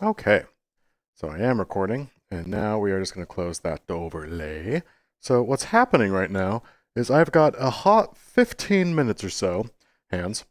Okay, so I am recording, and now we are just going to close that overlay. So what's happening right now is I've got a hot 15 minutes or so, hands,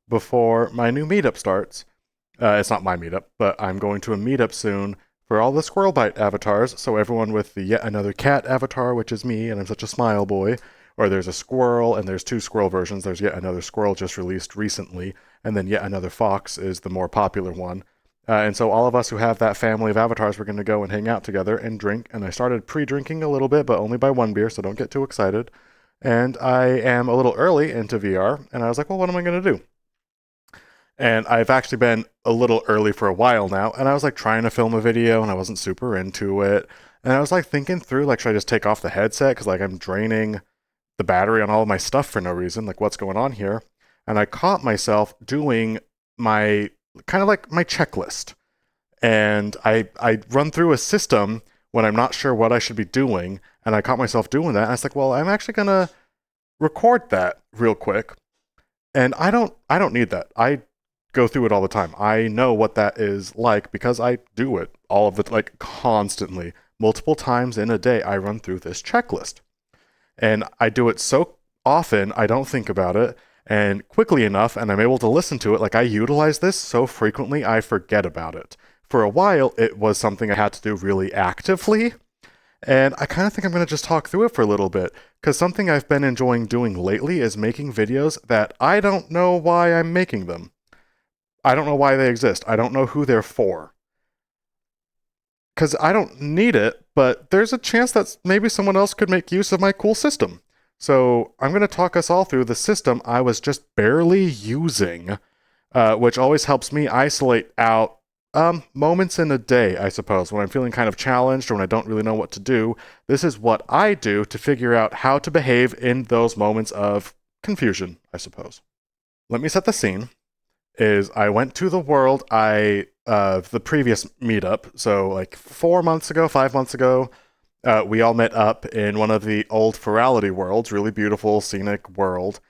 before my new meetup starts. It's not my meetup, but I'm going to a meetup soon for all the Squirrelbite avatars, so everyone with the yet another cat avatar, which is me, and I'm such a smile boy, or there's a squirrel, and there's two squirrel versions. There's yet another squirrel just released recently, and then yet another fox is the more popular one. And so all of us who have that family of avatars, we're going to go and hang out together and drink. And I started pre-drinking a little bit, but only by one beer, so don't get too excited. And I am a little early into VR, and I was like, well, what am I going to do? And I've actually been a little early for a while now, and I was like trying to film a video, and I wasn't super into it. And I was like thinking through, like, should I just take off the headset? Because like I'm draining the battery on all of my stuff for no reason. Like, what's going on here? And I caught myself doing my kind of like my checklist. And I run through a system when I'm not sure what I should be doing, and I caught myself doing that. And I was like, well, I'm actually gonna record that real quick. And I don't need that. I go through it all the time. I know what that is like because I do it all of the like constantly. Multiple times in a day I run through this checklist. And I do it so often I don't think about it and quickly enough and I'm able to listen to it. Like I utilize this so frequently I forget about it. For a while it was something I had to do really actively, and I kind of think I'm going to just talk through it for a little bit, because something I've been enjoying doing lately is making videos that I don't know why I'm making them. I don't know why they exist. I don't know who they're for. Because I don't need it, but there's a chance that maybe someone else could make use of my cool system. So I'm going to talk us all through the system I was just barely using, which always helps me isolate out moments in a day, I suppose, when I'm feeling kind of challenged or when I don't really know what to do. This is what I do to figure out how to behave in those moments of confusion, I suppose. Let me set the scene. Is I went to the world the previous meetup, so like 4 months ago, 5 months ago, we all met up in one of the old Ferality worlds, really beautiful, scenic world.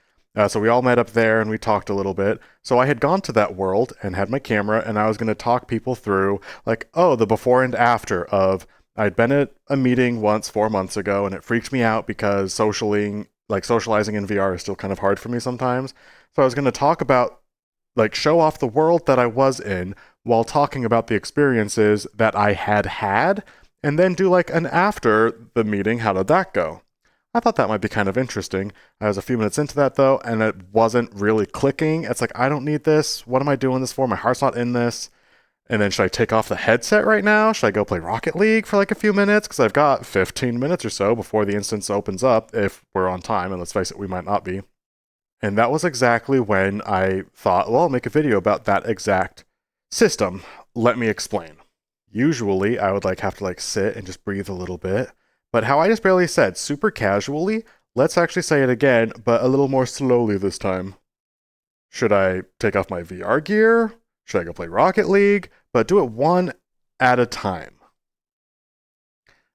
So we all met up there and we talked a little bit. So I had gone to that world and had my camera, and I was going to talk people through, like, oh, the before and after of I'd been at a meeting once 4 months ago, and it freaked me out because socializing in VR is still kind of hard for me sometimes. So I was going to talk about, like, show off the world that I was in while talking about the experiences that I had had, and then do like an after the meeting, how did that go? I thought that might be kind of interesting. I was a few minutes into that though, and it wasn't really clicking. It's like, I don't need this. What am I doing this for? My heart's not in this. And then should I take off the headset right now? Should I go play Rocket League for like a few minutes? Because I've got 15 minutes or so before the instance opens up, if we're on time, and let's face it, we might not be. And that was exactly when I thought, well, I'll make a video about that exact system. Let me explain. Usually, I would like have to like sit and just breathe a little bit. But how I just barely said, super casually, let's actually say it again, but a little more slowly this time. Should I take off my VR gear? Should I go play Rocket League? But do it one at a time.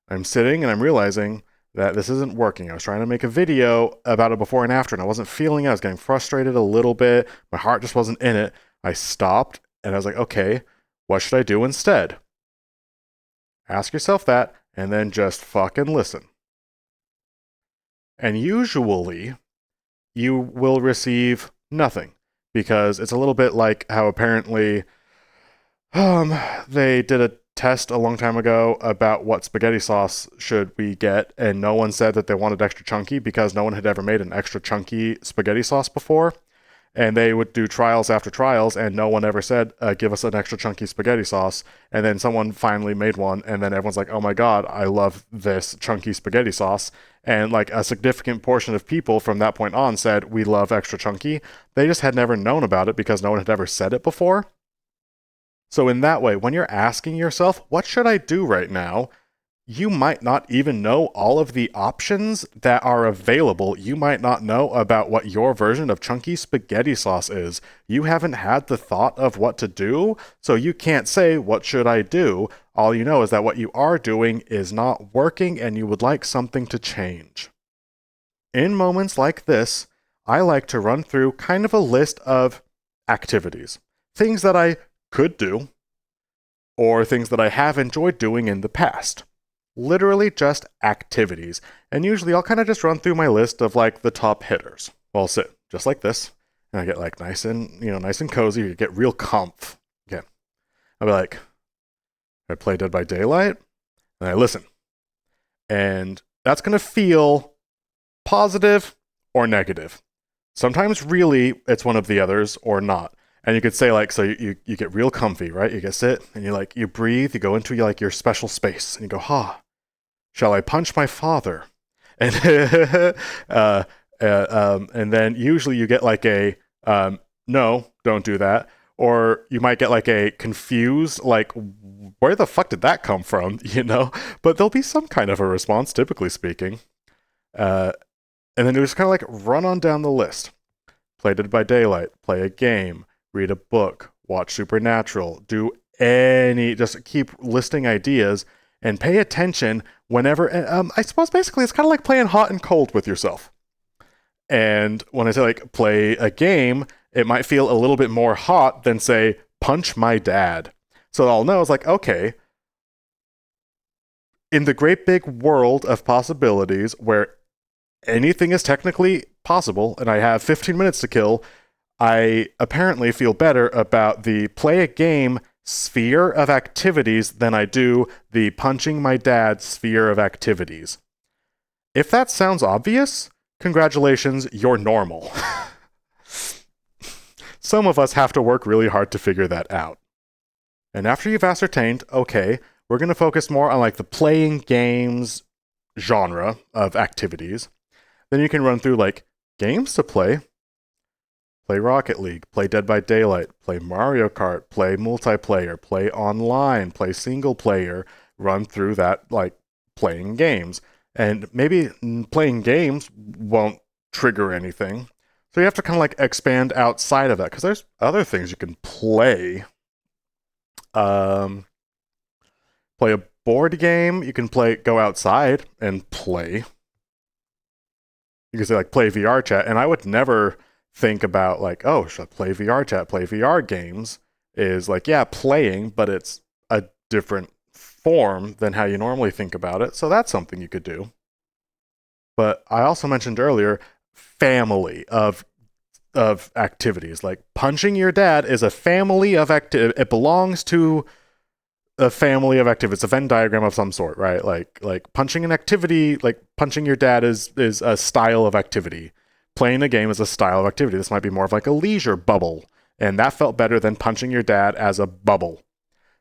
I'm sitting and I'm realizing that this isn't working. I was trying to make a video about a before and after, and I wasn't feeling it. I was getting frustrated a little bit. My heart just wasn't in it. I stopped and I was like, okay, what should I do instead? Ask yourself that and then just fucking listen. And usually you will receive nothing, because it's a little bit like how apparently they did a test a long time ago about what spaghetti sauce should we get, and no one said that they wanted extra chunky because no one had ever made an extra chunky spaghetti sauce before. And they would do trials after trials, and no one ever said, give us an extra chunky spaghetti sauce. And then someone finally made one, and then everyone's like, oh my god, I love this chunky spaghetti sauce. And like a significant portion of people from that point on said, we love extra chunky. They just had never known about it because no one had ever said it before. So in that way, when you're asking yourself, what should I do right now? You might not even know all of the options that are available. You might not know about what your version of chunky spaghetti sauce is. You haven't had the thought of what to do, so you can't say, what should I do? All you know is that what you are doing is not working and you would like something to change. In moments like this, I like to run through kind of a list of activities, things that I could do, or things that I have enjoyed doing in the past. Literally just activities. And usually I'll kind of just run through my list of like the top hitters. I'll sit just like this, and I get like nice and cozy. You get real comf. Okay. I'll be like, I play Dead by Daylight, and I listen. And that's going to feel positive or negative. Sometimes really it's one of the others or not. And you could say like, so you get real comfy, right? You get sit and you breathe, you go into like your special space and you go, shall I punch my father? And and then usually you get like a no, don't do that. Or you might get like a confused, like, where the fuck did that come from? But there'll be some kind of a response, typically speaking. And then you just kind of like run on down the list. Play Dead by Daylight, play a game, read a book, watch Supernatural, just keep listing ideas and pay attention whenever. I suppose basically it's kind of like playing hot and cold with yourself. And when I say like play a game, it might feel a little bit more hot than say punch my dad. So I'll know it's like, okay, in the great big world of possibilities where anything is technically possible and I have 15 minutes to kill, I apparently feel better about the play a game sphere of activities than I do the punching my dad sphere of activities. If that sounds obvious, congratulations, you're normal. Some of us have to work really hard to figure that out. And after you've ascertained, okay, we're going to focus more on like the playing games genre of activities. Then you can run through like games to play Rocket League, play Dead by Daylight, play Mario Kart, play multiplayer, play online, play single player, run through that like playing games. And maybe playing games won't trigger anything. So you have to kind of like expand outside of that because there's other things you can play. Play a board game. You can go outside and play. You can say like play VR chat, and I would never think about like, oh, should I play VR chat, play VR games? Is like, yeah, playing, but it's a different form than how you normally think about it. So that's something you could do. But I also mentioned earlier, family of activities. Like punching your dad is a family of activity. It belongs to a family of activities. It's a Venn diagram of some sort, right? Like punching an activity, like punching your dad is a style of activity. Playing a game is a style of activity. This might be more of like a leisure bubble, and that felt better than punching your dad as a bubble.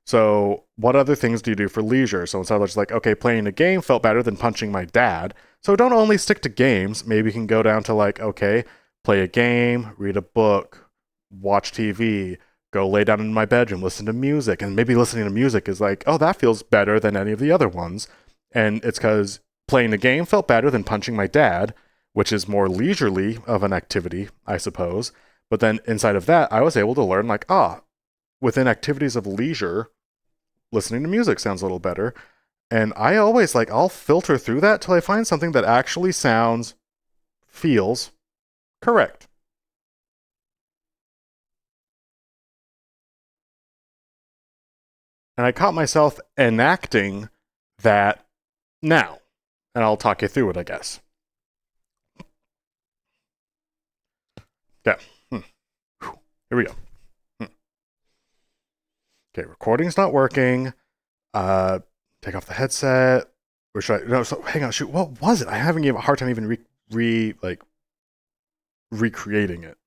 So what other things do you do for leisure? So instead of just like, okay, playing a game felt better than punching my dad. So don't only stick to games. Maybe you can go down to like, okay, play a game, read a book, watch TV, go lay down in my bedroom, listen to music. And maybe listening to music is like, oh, that feels better than any of the other ones. And it's because playing the game felt better than punching my dad, which is more leisurely of an activity, I suppose. But then inside of that, I was able to learn like, within activities of leisure, listening to music sounds a little better. And I always like, I'll filter through that till I find something that actually feels correct. And I caught myself enacting that now. And I'll talk you through it, I guess. Okay. Here we go. Okay, recording's not working. Take off the headset. Or should I? No, so hang on. Shoot, what was it? I'm having a hard time even recreating it.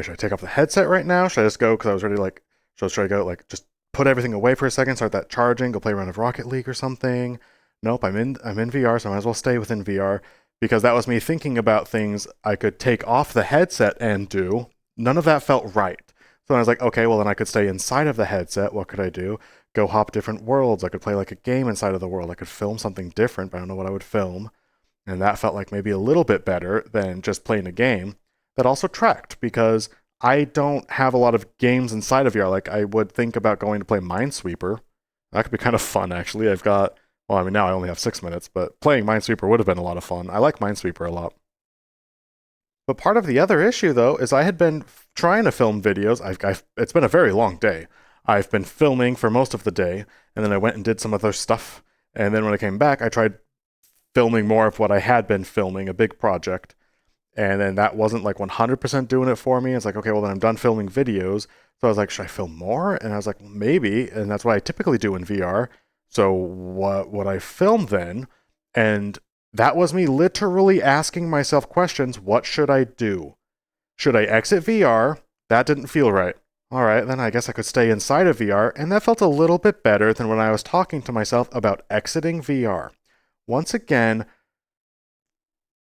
Should I take off the headset right now? Should I just go? Because I was ready. Should I go? Like, just put everything away for a second, start that charging, go play a round of Rocket League or something. Nope, I'm in VR, so I might as well stay within VR because that was me thinking about things I could take off the headset and do. None of that felt right. So I was like, okay, well then I could stay inside of the headset. What could I do? Go hop different worlds. I could play like a game inside of the world. I could film something different, but I don't know what I would film. And that felt like maybe a little bit better than just playing a game. That also tracked because I don't have a lot of games inside of VR. Like I would think about going to play Minesweeper. That could be kind of fun actually. Now I only have 6 minutes, but playing Minesweeper would have been a lot of fun. I like Minesweeper a lot. But part of the other issue, though, is I had been trying to film videos. It's been a very long day. I've been filming for most of the day, and then I went and did some other stuff. And then when I came back, I tried filming more of what I had been filming, a big project. And then that wasn't like 100% doing it for me. It's like, okay, well, then I'm done filming videos. So I was like, should I film more? And I was like, well, maybe. And that's what I typically do in VR. So what would I film then? And that was me literally asking myself questions. What should I do? Should I exit VR? That didn't feel right. All right, then I guess I could stay inside of VR. And that felt a little bit better than when I was talking to myself about exiting VR. Once again,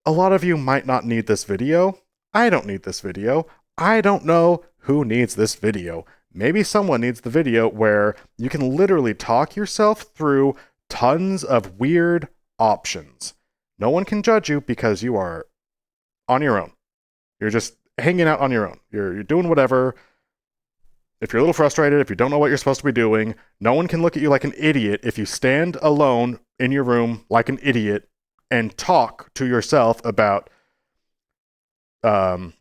a lot of you might not need this video. I don't need this video. I don't know who needs this video. Maybe someone needs the video where you can literally talk yourself through tons of weird options. No one can judge you because you are on your own. You're just hanging out on your own. You're doing whatever. If you're a little frustrated, if you don't know what you're supposed to be doing, no one can look at you like an idiot if you stand alone in your room like an idiot and talk to yourself about charge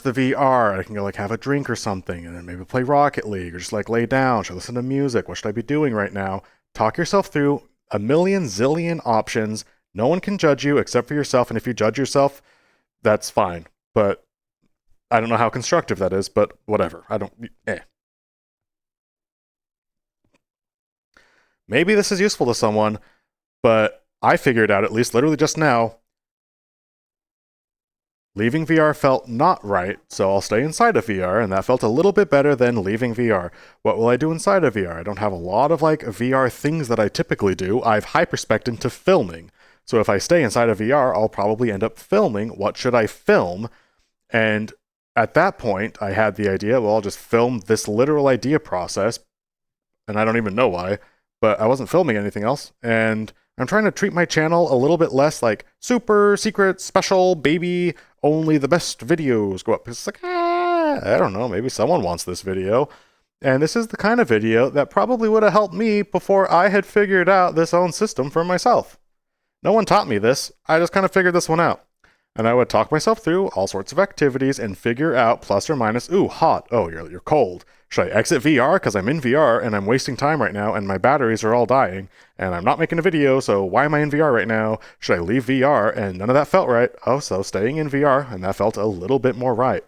the VR. I can go like have a drink or something and then maybe play Rocket League or just like lay down, should listen to music. What should I be doing right now? Talk yourself through a million zillion options. No one can judge you except for yourself. And if you judge yourself, that's fine. But I don't know how constructive that is, but whatever. Maybe this is useful to someone, but I figured out, at least literally just now, leaving VR felt not right, so I'll stay inside of VR, and that felt a little bit better than leaving VR. What will I do inside of VR? I don't have a lot of like VR things that I typically do. I've hyperspec'd into filming. So if I stay inside of VR, I'll probably end up filming. What should I film? And at that point, I had the idea, well, I'll just film this literal idea process, and I don't even know why, but I wasn't filming anything else, and I'm trying to treat my channel a little bit less like super secret special baby, only the best videos go up. It's like, I don't know, maybe someone wants this video. And this is the kind of video that probably would have helped me before I had figured out this own system for myself. No one taught me this. I just kind of figured this one out. And I would talk myself through all sorts of activities and figure out plus or minus, ooh, hot, oh, you're cold. Should I exit VR because I'm in VR and I'm wasting time right now and my batteries are all dying and I'm not making a video, so why am I in VR right now? Should I leave VR? And none of that felt right. Oh, so staying in VR, and that felt a little bit more right.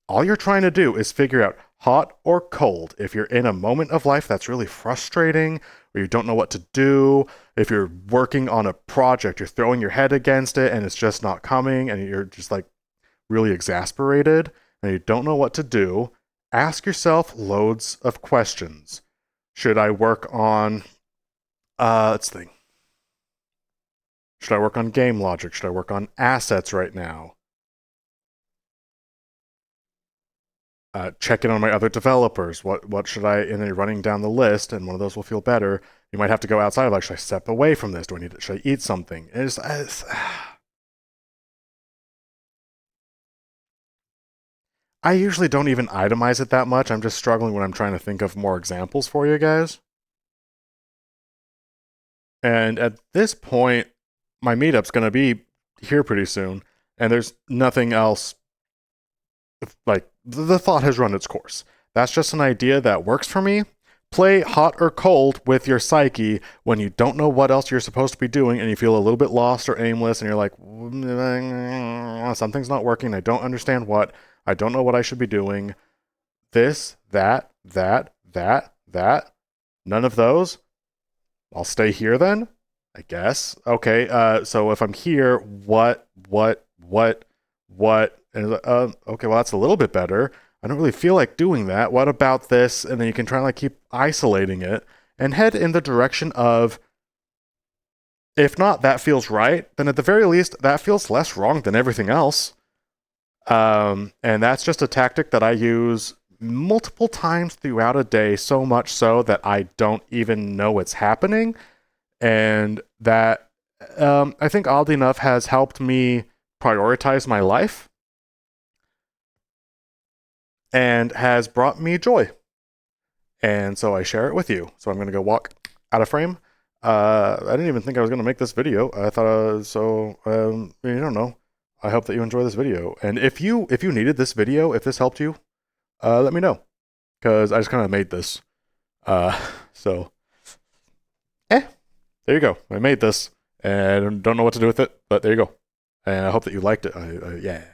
All you're trying to do is figure out hot or cold. If you're in a moment of life that's really frustrating, or you don't know what to do, if you're working on a project, you're throwing your head against it and it's just not coming and you're just like really exasperated and you don't know what to do, ask yourself loads of questions. Should I work on, let's think. Should I work on game logic? Should I work on assets right now? Check in on my other developers. What should I, and then you're running down the list, and one of those will feel better. You might have to go outside, like, should I step away from this? Should I eat something? I usually don't even itemize it that much. I'm just struggling when I'm trying to think of more examples for you guys. And at this point, my meetup's going to be here pretty soon, and there's nothing else. Like, the thought has run its course. That's just an idea that works for me. Play hot or cold with your psyche when you don't know what else you're supposed to be doing and you feel a little bit lost or aimless and you're like, something's not working. I don't understand what. I don't know what I should be doing. This, that. None of those. I'll stay here then, I guess. Okay, so if I'm here, what? And okay, well, that's a little bit better. I don't really feel like doing that. What about this? And then you can try and like keep isolating it and head in the direction of, if not, that feels right, then at the very least, that feels less wrong than everything else. And that's just a tactic that I use multiple times throughout a day, so much so that I don't even know it's happening. And that, I think oddly enough, has helped me prioritize my life and has brought me joy. And so I share it with you. So I'm going to go walk out of frame. I didn't even think I was going to make this video. I thought, I don't know. I hope that you enjoy this video. And if you needed this video, if this helped you, let me know. Because I just kind of made this. So, there you go. I made this. And don't know what to do with it, but there you go. And I hope that you liked it. Yeah.